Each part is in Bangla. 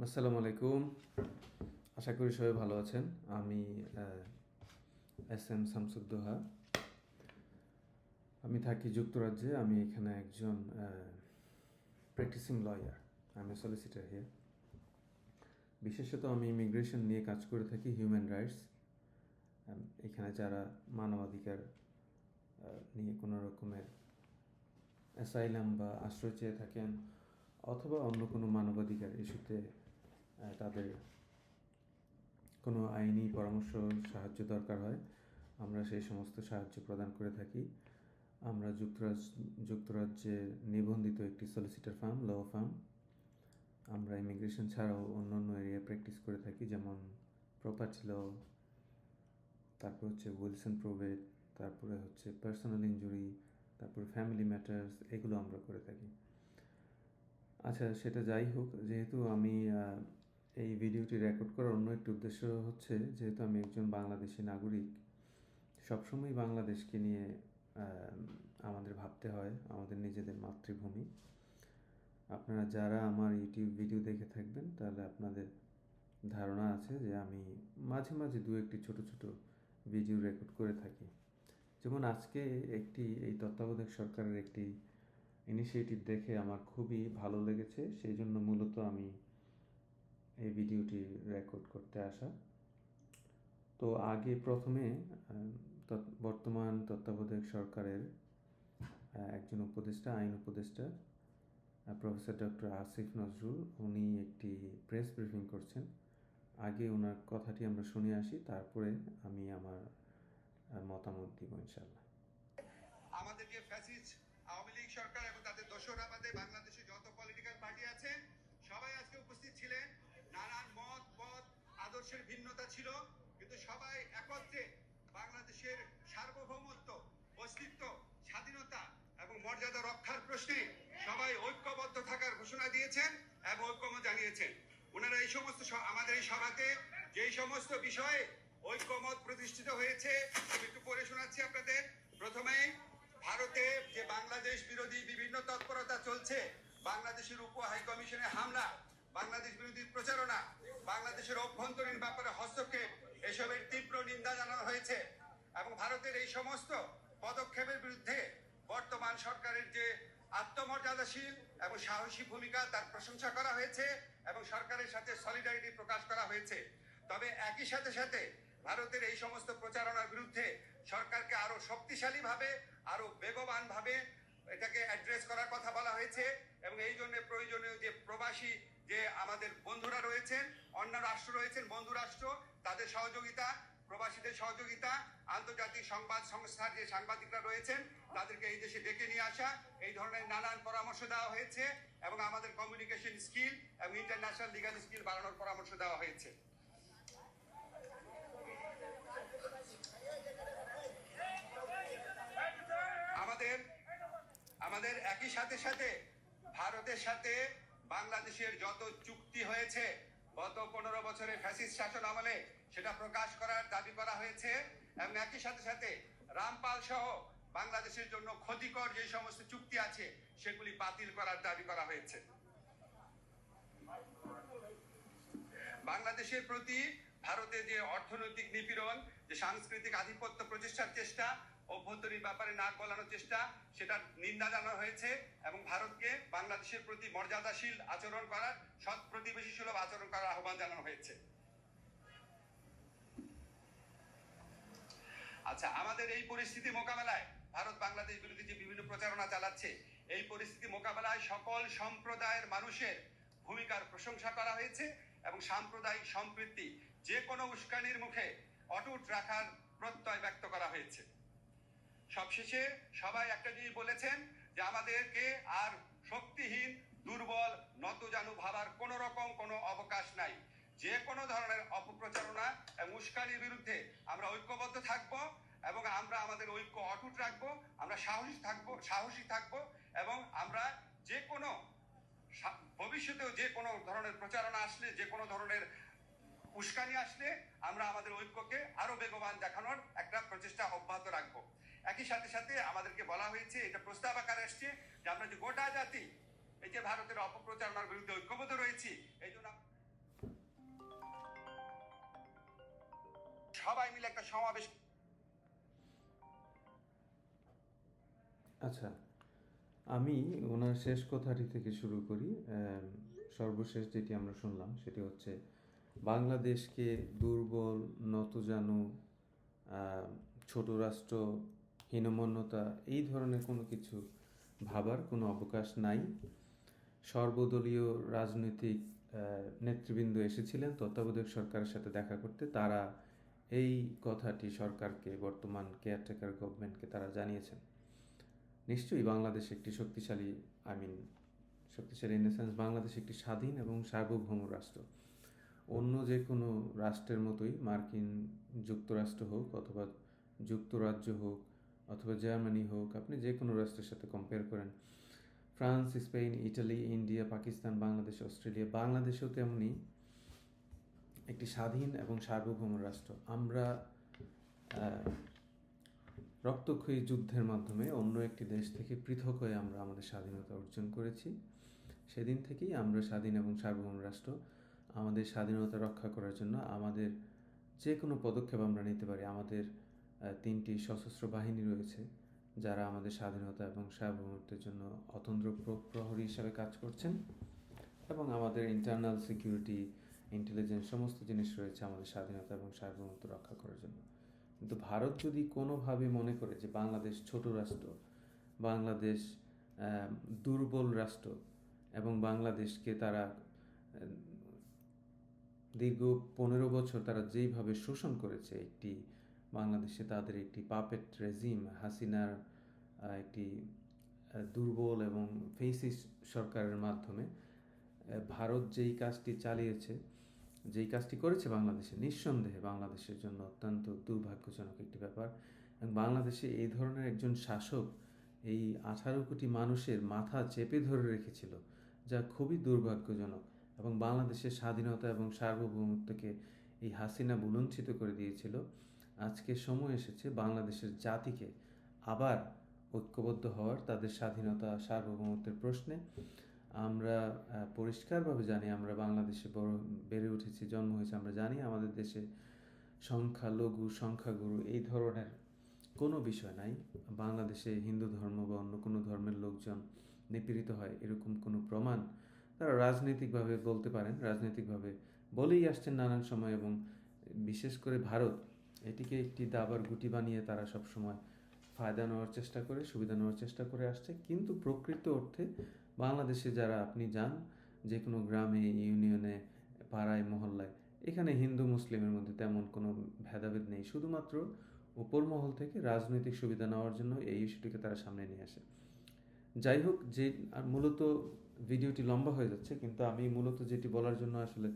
আসসালামু আলাইকুম। আশা করি সবাই ভালো আছেন। আমি এস এম শামসুদ্দোহা। আমি থাকি যুক্তরাজ্যে। আমি এখানে একজন প্র্যাকটিসিং লয়ার। আমি সলিসিটার হিয়ার। বিশেষত আমি ইমিগ্রেশন নিয়ে কাজ করে থাকি, হিউম্যান রাইটস। এখানে যারা মানবাধিকার নিয়ে কোনো রকমের অ্যাসাইলাম বা আশ্রয় চেয়ে থাকেন অথবা অন্য কোনো মানবাধিকার ইস্যুতে তাদের কোনো আইনি পরামর্শ সাহায্য দরকার হয়, আমরা সেই সমস্ত সাহায্য প্রদান করে থাকি। আমরা যুক্তরাজ্যের নিবন্ধিত একটি সলিসিটার ফার্ম, ল ফার্ম। আমরা ইমিগ্রেশন ছাড়াও অন্য অন্য এরিয়ায় প্র্যাকটিস করে থাকি, যেমন প্রপার্টি ল, তারপর হচ্ছে উইলসন প্রোবেট, তারপরে হচ্ছে পার্সোনাল ইনজুরি, তারপর ফ্যামিলি ম্যাটার্স, এগুলো আমরা করে থাকি। আচ্ছা, সেটা যাই হোক, যেহেতু আমি এই ভিডিওটি রেকর্ড করার অন্য একটি উদ্দেশ্য হচ্ছে, যেহেতু আমি একজন বাংলাদেশি নাগরিক, সবসময় বাংলাদেশকে নিয়ে আমাদের ভাবতে হয়, আমাদের নিজেদের মাতৃভূমি। আপনারা যারা আমার ইউটিউব ভিডিও দেখে থাকবেন, তাহলে আপনাদের ধারণা আছে যে আমি মাঝে মাঝে দু একটি ছোট ছোট ভিডিও রেকর্ড করে থাকি। যেমন আজকে এই তত্ত্বাবধায়ক সরকারের একটি ইনিশিয়েটিভ দেখে আমার খুবই ভালো লেগেছে, সেই জন্য মূলত আমি এই ভিডিওটি রেকর্ড করতে আসা। তো প্রথমে বর্তমান তত্ত্বাবধায়ক সরকারের একজন উপদেষ্টা, আইন উপদেষ্টা, প্রফেসর ডক্টর আসিফ নজরুল, উনি একটি প্রেস ব্রিফিং করছেন। আগে ওনার কথাটি আমরা শুনে আসি, তারপরে আমি আমার মতামত দিব ইনশাল্লাহ। আমাদের যে ফ্যাসিস্ট আওয়ামী লীগ সরকার এবং তাদের দোসররা বাদে বাংলাদেশে যত পলিটিক্যাল পার্টি আছে সবাই আজকে উপস্থিত ছিলেন। নানান মত পথ আদর্শের ভিন্নতা ছিল, কিন্তু সবাই একত্রে বাংলাদেশের সার্বভৌমত্ব, অস্তিত্ব, স্বাধীনতা এবং মর্যাদা রক্ষার প্রশ্নে সবাই ঐক্যবদ্ধ থাকার ঘোষণা দিয়েছেন এবং ঐক্যমত জানিয়েছেন। ওনারা এই সমস্ত আমাদের এই সভাতে যেই সমস্ত বিষয়ে ঐক্যমত প্রতিষ্ঠিত হয়েছে আমি একটু পড়ে শোনাচ্ছি আপনাদের। প্রথমে ভারতে যে বাংলাদেশ বিরোধী বিভিন্ন তৎপরতা চলছে, বাংলাদেশের উপ হাই কমিশনের হামলা, বাংলাদেশ বিরোধী প্রচারণা, বাংলাদেশের অভ্যন্তরীণ ব্যাপারে হস্তক্ষেপ, এসবের তীব্র নিন্দা জানানো হয়েছে এবং ভারতের এই সমস্ত পদক্ষেপের বিরুদ্ধে বর্তমান সরকারের যে আত্মমর্যাদাশীল এবং সাহসী ভূমিকা, তার প্রশংসা করা হয়েছে এবং সরকারের সাথে সলিডারিটি প্রকাশ করা হয়েছে। তবে একই সাথে সাথে ভারতের এই সমস্ত প্রচারণার বিরুদ্ধে সরকারকে আরো শক্তিশালী ভাবে, আরো বেগবান ভাবে এটাকে অ্যাড্রেস করার কথা বলা হয়েছে এবং এই জন্য প্রয়োজনীয় যে প্রবাসী যে আমাদের বন্ধুরা রয়েছেন, অন্য রাষ্ট্র রয়েছেন, বন্ধু রাষ্ট্র, তাদের সহযোগিতা, প্রবাসীদের সহযোগিতা, আন্তর্জাতিক সংবাদ সংস্থার যে সাংবাদিকরা রয়েছেন তাদেরকে এই দেশে ডেকে নিয়ে আসা, এই ধরনের নানান পরামর্শ দেওয়া হয়েছে এবং আমাদের কমিউনিকেশন স্কিল এবং ইন্টারন্যাশনাল লিগাল স্কিল বাড়ানোর পরামর্শ দেওয়া হয়েছে। আমাদের একই সাথে সাথে ভারতের সাথে বাংলাদেশের যত চুক্তি হয়েছে গত 15 বছরের ফ্যাসিস্ট শাসন আমলে, সেটা প্রকাশ করার দাবি করা হয়েছে এবং একই সাথে সাথে রামপাল সহ বাংলাদেশের জন্য ক্ষতিকর যে সমস্ত চুক্তি আছে সেগুলি বাতিল করার দাবি করা হয়েছে। বাংলাদেশের প্রতি ভারতের যে অর্থনৈতিক নিপীড়ন, যে সাংস্কৃতিক আধিপত্য প্রতিষ্ঠার চেষ্টা, অভ্যন্তরীণ ব্যাপারে নাক গলানোর চেষ্টা, সেটা নিন্দা জানানো হয়েছে এবং ভারতকে বাংলাদেশের প্রতি মর্যাদাশীল আচরণ করার, সৎ প্রতিবেশী সুলভ আচরণ করার আহ্বান জানানো হয়েছে। আচ্ছা, আমাদের এই পরিস্থিতি মোকাবেলায় ভারত বাংলাদেশ বিরোধী যে বিভিন্ন প্রচারণা চালাচ্ছে, এই পরিস্থিতি মোকাবেলায় সকল সম্প্রদায়ের মানুষের ভূমিকার প্রশংসা করা হয়েছে এবং সাম্প্রদায়িক সম্প্রীতি যে কোনো উস্কানির মুখে অটুট রাখার প্রত্যয় ব্যক্ত করা হয়েছে। সবশেষে সবাই একটা জিনিস বলেছেন যে আমাদেরকে আর শক্তিহীন, দুর্বল, নতজানু ভাবার কোন রকম কোনো অবকাশ নাই। যে কোনো ধরনের অপপ্রচারণা এবং উস্কানির বিরুদ্ধে আমরা ঐক্যবদ্ধ থাকব এবং আমরা আমাদের ঐক্য অটুট রাখবো। আমরা সাহসী থাকবো এবং আমরা যে কোনো ভবিষ্যতেও যে কোনো ধরনের প্রচারণা আসলে, যে কোনো ধরনের উস্কানি আসলে আমরা আমাদের ঐক্যকে আরো বেগবান দেখানোর একটা প্রচেষ্টা অব্যাহত রাখবো। একই সাথে সাথে আমাদেরকে বলা হয়েছে, এটা প্রস্তাব আকারে আসছে, যে আমরা যে গোটা জাতি এই যে ভারতের অপপ্রচারণার বিরুদ্ধে ঐক্যবদ্ধ রয়েছি, এই জন্য সবাই মিলে একটা সমাবেশ। আচ্ছা, আমি ওনার শেষ কথাটি থেকে শুরু করি। সর্বশেষ যেটি আমরা শুনলাম সেটি হচ্ছে বাংলাদেশকে দুর্বল, নতজানু, ছোট রাষ্ট্র, হীনমন্যতা এই ধরনের কোনো কিছু ভাবার কোনো অবকাশ নাই। সর্বদলীয় রাজনৈতিক নেতৃবৃন্দ এসেছিলেন তত্ত্বাবধায়ক সরকারের সাথে দেখা করতে। তারা এই কথাটি সরকারকে, বর্তমান কেয়ারটেকার গভর্নমেন্টকে তারা জানিয়েছেন। নিশ্চয়ই বাংলাদেশ একটি শক্তিশালী, শক্তিশালী ইন দ্য সেন্স বাংলাদেশ একটি স্বাধীন এবং সার্বভৌম রাষ্ট্র। অন্য যে কোনো রাষ্ট্রের মতোই মার্কিন যুক্তরাষ্ট্র হোক অথবা যুক্তরাজ্য হোক অথবা জার্মানি হোক, আপনি যে কোনো রাষ্ট্রের সাথে কম্পেয়ার করেন, France, Spain, Italy, India, Pakistan, Bangladesh, Australia, বাংলাদেশেও তেমনি একটি স্বাধীন এবং সার্বভৌম রাষ্ট্র। আমরা রক্তক্ষয়ী যুদ্ধের মাধ্যমে অন্য একটি দেশ থেকে পৃথক হয়ে আমরা আমাদের স্বাধীনতা অর্জন করেছি। সেদিন থেকেই আমরা স্বাধীন এবং সার্বভৌম রাষ্ট্র। আমাদের স্বাধীনতা রক্ষা করার জন্য আমাদের যে কোনো পদক্ষেপ আমরা নিতে পারি। আমাদের 3টি সশস্ত্র বাহিনী রয়েছে যারা আমাদের স্বাধীনতা এবং সার্বভৌমত্বের জন্য অতন্দ্র প্রহরী হিসাবে কাজ করছেন, এবং আমাদের ইন্টারনাল সিকিউরিটি, ইন্টেলিজেন্স সমস্ত জিনিস রয়েছে আমাদের স্বাধীনতা এবং সার্বভৌমত্ব রক্ষা করার জন্য। কিন্তু ভারত যদি কোনোভাবে মনে করে যে বাংলাদেশ ছোট রাষ্ট্র, বাংলাদেশ দুর্বল রাষ্ট্র, এবং বাংলাদেশকে তারা দীর্ঘ 15 বছর তারা যেইভাবে শোষণ করেছে, একটি বাংলাদেশে তাদের একটি পাপেট রেজিম, হাসিনার একটি দুর্বল এবং ফেসিস্ট সরকারের মাধ্যমে ভারত যেই কাজটি চালিয়েছে, যেই কাজটি করেছে বাংলাদেশে, নিঃসন্দেহে বাংলাদেশের জন্য অত্যন্ত দুর্ভাগ্যজনক একটি ব্যাপার। এবং বাংলাদেশে এই ধরনের একজন শাসক এই 18 কোটি মানুষের মাথা চেপে ধরে রেখেছিল, যা খুবই দুর্ভাগ্যজনক। এবং বাংলাদেশের স্বাধীনতা এবং সার্বভৌমত্বকে এই হাসিনা বুলঞ্চিত করে দিয়েছিল। আজকে সময় এসেছে বাংলাদেশের জাতিকে আবার ঐক্যবদ্ধ হওয়ার, তাদের স্বাধীনতা সার্বভৌমত্বের প্রশ্নে। আমরা পরিষ্কারভাবে জানি, আমরা বাংলাদেশে বেড়ে উঠেছি, জন্ম হয়েছে, আমরা জানি আমাদের দেশে সংখ্যালঘু, সংখ্যাগুরু এই ধরনের কোনো বিষয় নাই। বাংলাদেশে হিন্দু ধর্ম বা অন্য কোনো ধর্মের লোকজন নিপীড়িত হয় এরকম কোনো প্রমাণ তারা রাজনৈতিকভাবে বলতে পারেন, রাজনৈতিকভাবে বলেই আসছেন নানান সময়। এবং বিশেষ করে ভারত এটিকে একটি দাবার গুটি বানিয়ে তারা সবসময় ফায়দা নেওয়ার চেষ্টা করে, সুবিধা নেওয়ার চেষ্টা করে আসছে। কিন্তু প্রকৃত অর্থে বাংলাদেশে যারা আপনি যান, যে কোনো গ্রামে, ইউনিয়নে, পাড়ায়, মহল্লায়, এখানে হিন্দু মুসলিমের মধ্যে তেমন কোনো ভেদাভেদ নেই। শুধুমাত্র উপর মহল থেকে রাজনৈতিক সুবিধা নেওয়ার জন্য এই ইস্যুটিকে তারা সামনে নিয়ে আসে। যাই হোক, যে মূলত ভিডিওটি লম্বা হয়ে যাচ্ছে, কিন্তু আমি মূলত যেটি বলার জন্য আসলে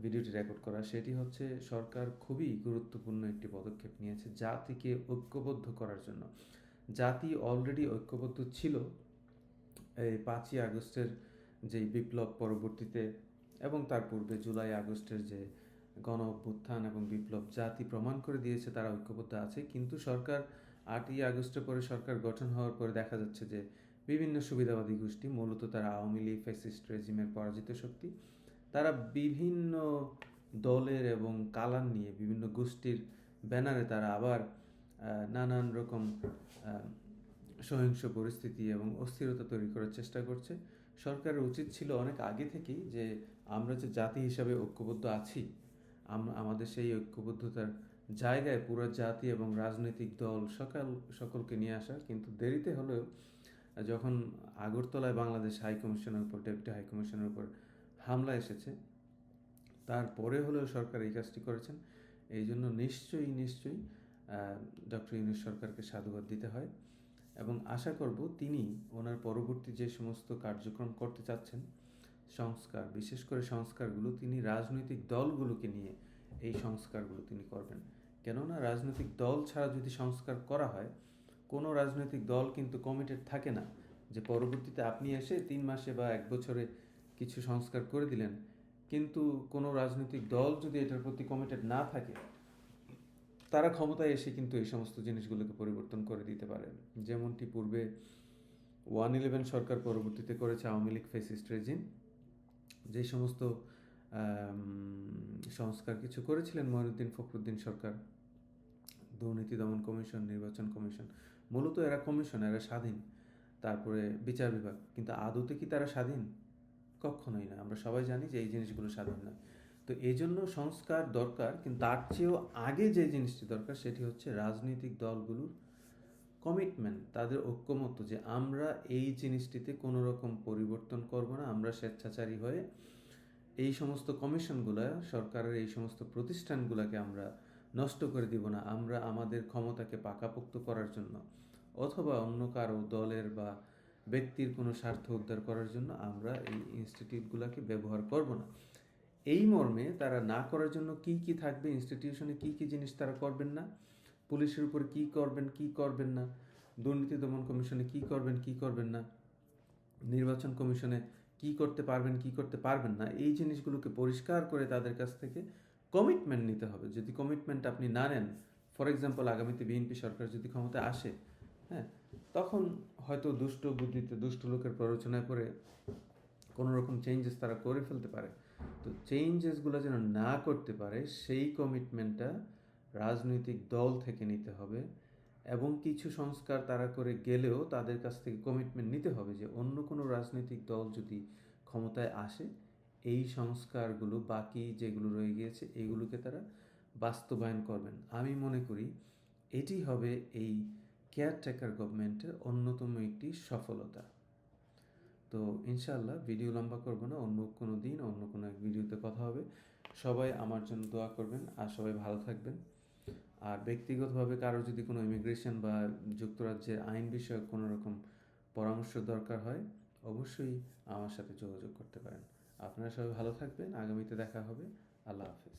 ভিডিওটি রেকর্ড করা, সেটি হচ্ছে সরকার খুবই গুরুত্বপূর্ণ একটি পদক্ষেপ নিয়েছে জাতিকে ঐক্যবদ্ধ করার জন্য। জাতি অলরেডি ঐক্যবদ্ধ ছিল এই 5ই আগস্টের যেই বিপ্লব পরবর্তীতে, এবং তার পূর্বে জুলাই আগস্টের যে গণ অভ্যুত্থান এবং বিপ্লব, জাতি প্রমাণ করে দিয়েছে তারা ঐক্যবদ্ধ আছে। কিন্তু সরকার 8ই আগস্টের পরে সরকার গঠন হওয়ার পরে দেখা যাচ্ছে যে বিভিন্ন সুবিধাবাদী গোষ্ঠী, মূলত তারা আওয়ামী লীগ ফ্যাসিস্ট রেজিমের পরাজিত শক্তি, তারা বিভিন্ন দলের এবং কালার নিয়ে বিভিন্ন গোষ্ঠীর ব্যানারে তারা আবার নানান রকম সহিংস পরিস্থিতি এবং অস্থিরতা তৈরি করার চেষ্টা করছে। সরকারের উচিত ছিল অনেক আগে থেকেই যে আমরা যে জাতি হিসাবে ঐক্যবদ্ধ আছি, আমাদের সেই ঐক্যবদ্ধতার জায়গায় পুরো জাতি এবং রাজনৈতিক দল সকলকে নিয়ে আসা। কিন্তু দেরিতে হলেও যখন আগরতলায় বাংলাদেশ হাইকমিশনের উপর, ডেপুটি হাইকমিশনের উপর হামলা এসেছে, তারপরে হলেও সরকার এই কাজটি করেছেন। এই জন্য নিশ্চয়ই ডক্টর ইউনূস সরকারকে সাধুবাদ দিতে হয়, এবং আশা করব তিনি ওনার পরবর্তী যে সমস্ত কার্যক্রম করতে চাচ্ছেন, সংস্কার, বিশেষ করে সংস্কারগুলো তিনি রাজনৈতিক দলগুলোকে নিয়ে এই সংস্কারগুলো তিনি করবেন। কেননা রাজনৈতিক দল ছাড়া যদি সংস্কার করা হয়, কোনো রাজনৈতিক দল কিন্তু কমিটেড থাকে না যে পরবর্তীতে আপনি এসে 3 মাসে বা 1 বছরে কিছু সংস্কার করে দিলেন। কিন্তু কোনো রাজনৈতিক দল যদি এটার প্রতি কমিটেড না থাকে, তারা ক্ষমতায় এসে কিন্তু এই সমস্ত জিনিসগুলোকে পরিবর্তন করে দিতে পারে। যেমনটি পূর্বে 111 সরকার পরবর্তীতে করেছে আওয়ামী লীগ ফ্যাসিস্ট রেজিম, যে সমস্ত সংস্কার কিছু করেছিলেন মঈনুদ্দিন ফখরুদ্দিন সরকার, দুর্নীতি দমন কমিশন, নির্বাচন কমিশন। মূলত এরা কমিশন, এরা স্বাধীন। তারপরে বিচার বিভাগ, কিন্তু আদতে কি তারা স্বাধীন? কখনোই না। আমরা সবাই জানি যে এই জিনিসগুলো স্বাধীন নয়। তো এই জন্য সংস্কার দরকার, কিন্তু তার চেয়েও আগে যে জিনিসটি দরকার সেটি হচ্ছে রাজনৈতিক দলগুলোর কমিটমেন্ট, তাদের ঐক্যমত্য যে আমরা এই জিনিসটিতে কোনো রকম পরিবর্তন করব না, আমরা স্বেচ্ছাচারী হয়ে এই সমস্ত কমিশনগুলা, সরকারের এই সমস্ত প্রতিষ্ঠানগুলোকে আমরা নষ্ট করে দিব না, আমরা আমাদের ক্ষমতাকে পাকাপোক্ত করার জন্য অথবা অন্য কারো দলের বা ব্যক্তির কোনো স্বার্থ উদ্ধার করার জন্য আমরা এই ইনস্টিটিউটগুলোকে ব্যবহার করব না। এই মর্মে তারা না করার জন্য কি কি থাকবে, ইনস্টিটিউশনে কি কি জিনিস তারা করবেন না, পুলিশের উপর কি করবেন কি করবেন না, দুর্নীতি দমন কমিশনে কি করবেন কি করবেন না, নির্বাচন কমিশনে কি করতে পারবেন কি করতে পারবেন না, এই জিনিসগুলোকে পরিষ্কার করে তাদের কাছ থেকে কমিটমেন্ট নিতে হবে। যদি কমিটমেন্ট আপনি না নেন, ফর এক্সাম্পল আগামীতে বিএনপি সরকার যদি ক্ষমতায় আসে, হ্যাঁ, তখন হয়তো দুষ্ট বুদ্ধিতে দুষ্ট লোকের প্ররোচনায় করে কোনো রকম চেঞ্জেস তারা করে ফেলতে পারে। তো চেঞ্জেসগুলো যেন না করতে পারে সেই কমিটমেন্টটা রাজনৈতিক দল থেকে নিতে হবে, এবং কিছু সংস্কার তারা করে গেলেও তাদের কাছ থেকে কমিটমেন্ট নিতে হবে যে অন্য কোনো রাজনৈতিক দল যদি ক্ষমতায় আসে এই সংস্কারগুলো বাকি যেগুলো রয়ে গিয়েছে এগুলোকে তারা বাস্তবায়ন করবেন। আমি মনে করি এটি হবে এই কেয়ারটেকার গভর্নমেন্টের অন্যতম একটি সফলতা। তো ইনশাআল্লাহ ভিডিও লম্বা করবো না, অন্য কোনো দিন অন্য কোনো এক ভিডিওতে কথা হবে। সবাই আমার জন্য দোয়া করবেন আর সবাই ভালো থাকবেন। আর ব্যক্তিগতভাবে কারো যদি কোনো ইমিগ্রেশন বা যুক্তরাজ্যের আইন বিষয়ক কোনো রকম পরামর্শ দরকার হয় অবশ্যই আমার সাথে যোগাযোগ করতে পারেন। আপনারা সবাই ভালো থাকবেন, আগামীতে দেখা হবে। আল্লাহ হাফেজ।